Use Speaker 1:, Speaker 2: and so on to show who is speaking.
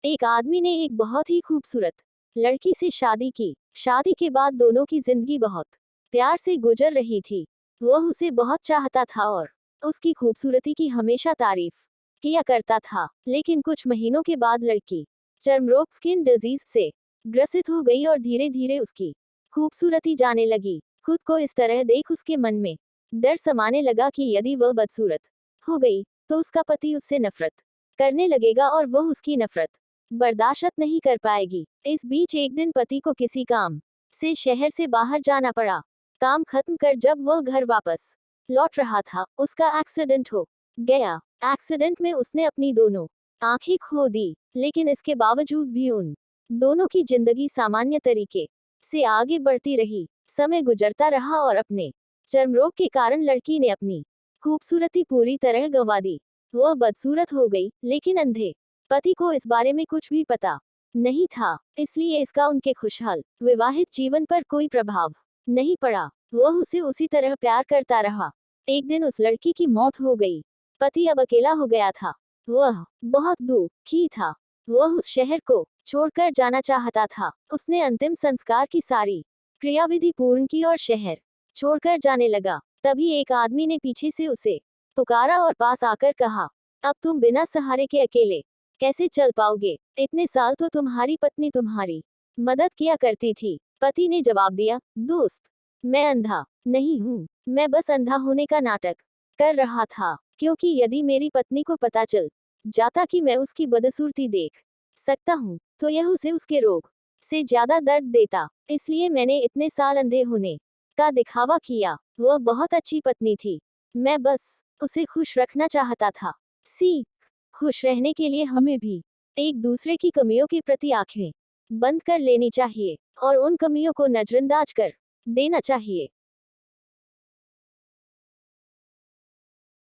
Speaker 1: एक आदमी ने एक बहुत ही खूबसूरत लड़की से शादी की। शादी के बाद दोनों की जिंदगी बहुत प्यार से गुजर रही थी। वह उसे बहुत चाहता था और उसकी खूबसूरती की हमेशा तारीफ किया करता था। लेकिन कुछ महीनों के बाद लड़की चर्मरोग स्किन डिजीज से ग्रसित हो गई और धीरे धीरे उसकी खूबसूरती जाने लगी। खुद को इस तरह देख उसके मन में डर समाने लगा कि यदि वह बदसूरत हो गई तो उसका पति उससे नफरत करने लगेगा और वह उसकी नफरत बर्दाश्त नहीं कर पाएगी। इस बीच एक दिन पति को किसी काम से शहर से बाहर जाना पड़ा। काम खत्म कर जब वह घर वापस लौट रहा था, उसका एक्सीडेंट हो गया। एक्सीडेंट में उसने अपनी दोनों आंखें खो दी, लेकिन इसके बावजूद भी उन दोनों की जिंदगी सामान्य तरीके से आगे बढ़ती रही। समय गुजरता रहा और अपने चर्मरोग के कारण लड़की ने अपनी खूबसूरती पूरी तरह गंवा दी। वह बदसूरत हो गई, लेकिन अंधे पति को इस बारे में कुछ भी पता नहीं था, इसलिए इसका उनके खुशहाल विवाहित जीवन पर कोई प्रभाव नहीं पड़ा। वह उसे उसी तरह प्यार करता रहा। एक दिन उस लड़की की मौत हो गई। पति अब अकेला हो गया था। वह बहुत दुखी था। वह उस शहर को छोड़कर जाना चाहता था। उसने अंतिम संस्कार की सारी क्रियाविधि पूर्ण की और शहर छोड़कर जाने लगा। तभी एक आदमी ने पीछे से उसे पुकारा और पास आकर कहा, अब तुम बिना सहारे के अकेले कैसे चल पाओगे? इतने साल तो तुम्हारी पत्नी तुम्हारी मदद किया करती थी। पति ने जवाब दिया, दोस्त, मैं अंधा नहीं हूँ। मैं बस अंधा होने का नाटक कर रहा था, क्योंकि यदि मेरी पत्नी को पता चल जाता कि मैं उसकी बदसूरती देख सकता हूँ, तो यह उसे उसके रोग से ज्यादा दर्द देता। इसलिए मैंने इतने साल अंधे होने का दिखावा किया। वह बहुत अच्छी पत्नी थी। मैं बस उसे खुश रखना चाहता था। सी खुश रहने के लिए हमें भी एक दूसरे की कमियों के प्रति आंखें बंद कर लेनी चाहिए और उन कमियों को नजरअंदाज कर देना चाहिए।